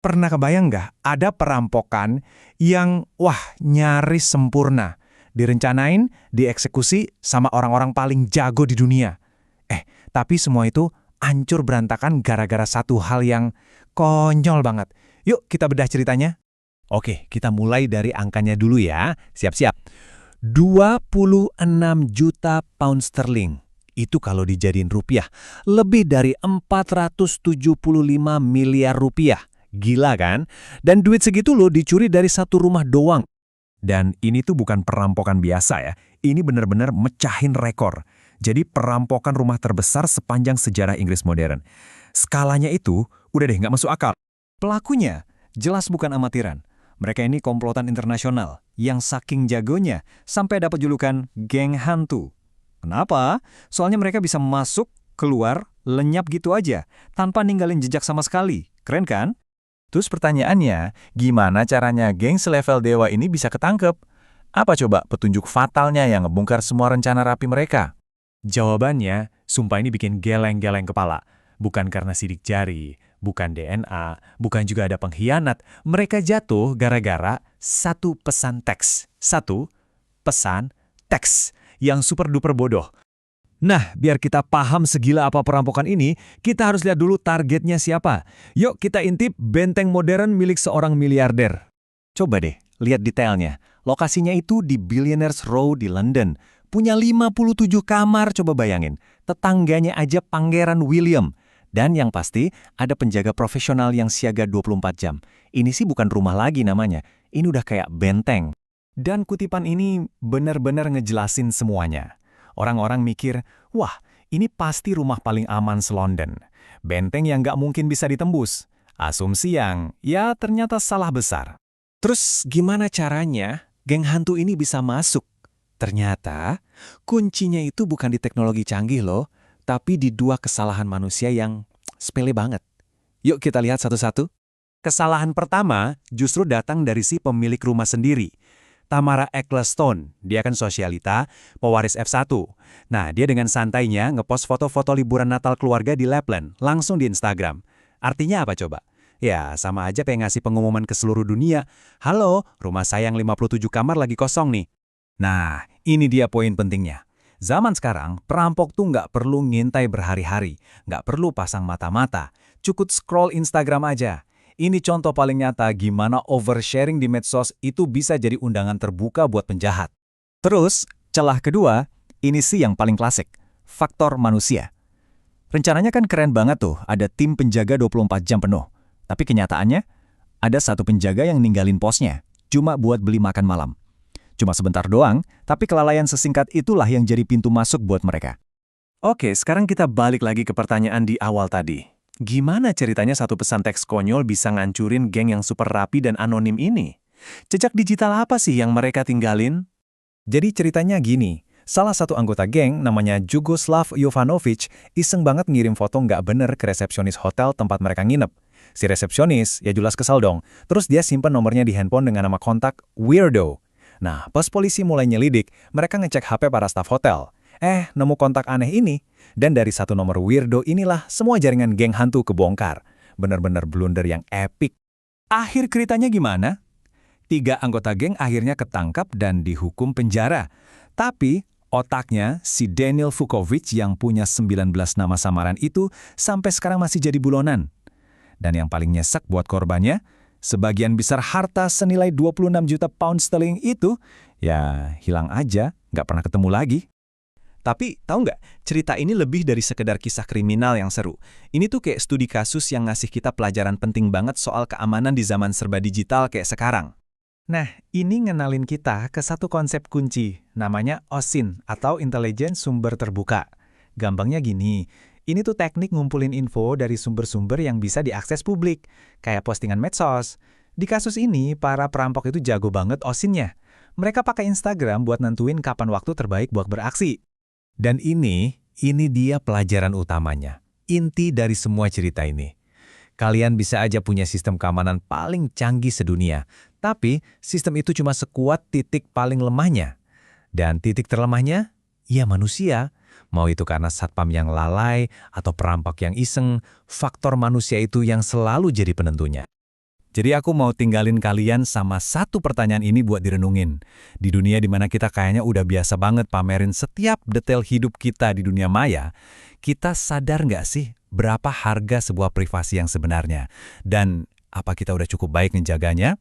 Pernah kebayang nggak ada perampokan yang wah nyaris sempurna, direncanain, dieksekusi sama orang-orang paling jago di dunia. Tapi semua itu hancur berantakan gara-gara satu hal yang konyol banget. Yuk kita bedah ceritanya. Oke, kita mulai dari angkanya dulu ya. Siap-siap. 26 juta pound sterling. Itu kalau dijadiin rupiah, lebih dari 475 miliar rupiah. Gila kan? Dan duit segitu loh dicuri dari satu rumah doang. Dan ini tuh bukan perampokan biasa ya. Ini benar-benar mecahin rekor. Jadi perampokan rumah terbesar sepanjang sejarah Inggris modern. Skalanya itu udah deh nggak masuk akal. Pelakunya jelas bukan amatiran. Mereka ini komplotan internasional yang saking jagonya sampai dapat julukan geng hantu. Kenapa? Soalnya mereka bisa masuk, keluar, lenyap gitu aja, tanpa ninggalin jejak sama sekali. Keren kan? Terus pertanyaannya, gimana caranya geng selevel dewa ini bisa ketangkep? Apa coba petunjuk fatalnya yang ngebongkar semua rencana rapi mereka? Jawabannya, sumpah ini bikin geleng-geleng kepala. Bukan karena sidik jari, bukan DNA, bukan juga ada pengkhianat. Mereka jatuh gara-gara satu pesan teks. Satu pesan teks yang super duper bodoh. Nah, biar kita paham segila apa perampokan ini, kita harus lihat dulu targetnya siapa. Yuk kita intip benteng modern milik seorang miliarder. Coba deh, lihat detailnya. Lokasinya itu di Billionaires Row di London. Punya 57 kamar, coba bayangin. Tetangganya aja Pangeran William. Dan yang pasti, ada penjaga profesional yang siaga 24 jam. Ini sih bukan rumah lagi namanya. Ini udah kayak benteng. Dan kutipan ini benar-benar ngejelasin semuanya. Orang-orang mikir, wah ini pasti rumah paling aman se-London. Benteng yang nggak mungkin bisa ditembus. Asumsi yang, ya ternyata salah besar. Terus gimana caranya geng hantu ini bisa masuk? Ternyata kuncinya itu bukan di teknologi canggih loh, tapi di dua kesalahan manusia yang sepele banget. Yuk kita lihat satu-satu. Kesalahan pertama justru datang dari si pemilik rumah sendiri. Tamara Ecclestone, dia kan sosialita, pewaris F1. Nah, dia dengan santainya ngepost foto-foto liburan Natal keluarga di Lapland, langsung di Instagram. Artinya apa coba? Ya, sama aja pengen ngasih pengumuman ke seluruh dunia. Halo, rumah saya yang 57 kamar lagi kosong nih. Nah, ini dia poin pentingnya. Zaman sekarang, perampok tuh nggak perlu ngintai berhari-hari, nggak perlu pasang mata-mata. Cukup scroll Instagram aja. Ini contoh paling nyata gimana oversharing di medsos itu bisa jadi undangan terbuka buat penjahat. Terus, celah kedua, ini sih yang paling klasik, faktor manusia. Rencananya kan keren banget tuh, ada tim penjaga 24 jam penuh. Tapi kenyataannya, ada satu penjaga yang ninggalin posnya, cuma buat beli makan malam. Cuma sebentar doang, tapi kelalaian sesingkat itulah yang jadi pintu masuk buat mereka. Oke, sekarang kita balik lagi ke pertanyaan di awal tadi. Gimana ceritanya satu pesan teks konyol bisa ngancurin geng yang super rapi dan anonim ini? Jejak digital apa sih yang mereka tinggalin? Jadi ceritanya gini, salah satu anggota geng namanya Jugoslav Jovanovic iseng banget ngirim foto nggak bener ke resepsionis hotel tempat mereka nginep. Si resepsionis ya jelas kesal dong, terus dia simpen nomornya di handphone dengan nama kontak Weirdo. Nah, pas polisi mulai nyelidik, mereka ngecek HP para staf hotel. Nemu kontak aneh ini. Dan dari satu nomor weirdo inilah semua jaringan geng hantu kebongkar. Bener-bener blunder yang epic. Akhir ceritanya gimana? 3 anggota geng akhirnya ketangkap dan dihukum penjara. Tapi otaknya si Daniel Vukovic yang punya 19 nama samaran itu sampai sekarang masih jadi bulonan. Dan yang paling nyesek buat korbannya, sebagian besar harta senilai 26 juta pound sterling itu ya hilang aja, nggak pernah ketemu lagi. Tapi tahu nggak, cerita ini lebih dari sekedar kisah kriminal yang seru. Ini tuh kayak studi kasus yang ngasih kita pelajaran penting banget soal keamanan di zaman serba digital kayak sekarang. Nah, ini ngenalin kita ke satu konsep kunci, namanya OSINT atau Intelligence Sumber Terbuka. Gampangnya gini, ini tuh teknik ngumpulin info dari sumber-sumber yang bisa diakses publik, kayak postingan medsos. Di kasus ini, para perampok itu jago banget OSINT-nya. Mereka pakai Instagram buat nentuin kapan waktu terbaik buat beraksi. Dan ini dia pelajaran utamanya, inti dari semua cerita ini. Kalian bisa aja punya sistem keamanan paling canggih sedunia, tapi sistem itu cuma sekuat titik paling lemahnya. Dan titik terlemahnya, ya manusia. Mau itu karena satpam yang lalai atau perampok yang iseng, faktor manusia itu yang selalu jadi penentunya. Jadi aku mau tinggalin kalian sama satu pertanyaan ini buat direnungin. Di dunia dimana kita kayaknya udah biasa banget pamerin setiap detail hidup kita di dunia maya, kita sadar nggak sih berapa harga sebuah privasi yang sebenarnya? Dan apa kita udah cukup baik menjaganya?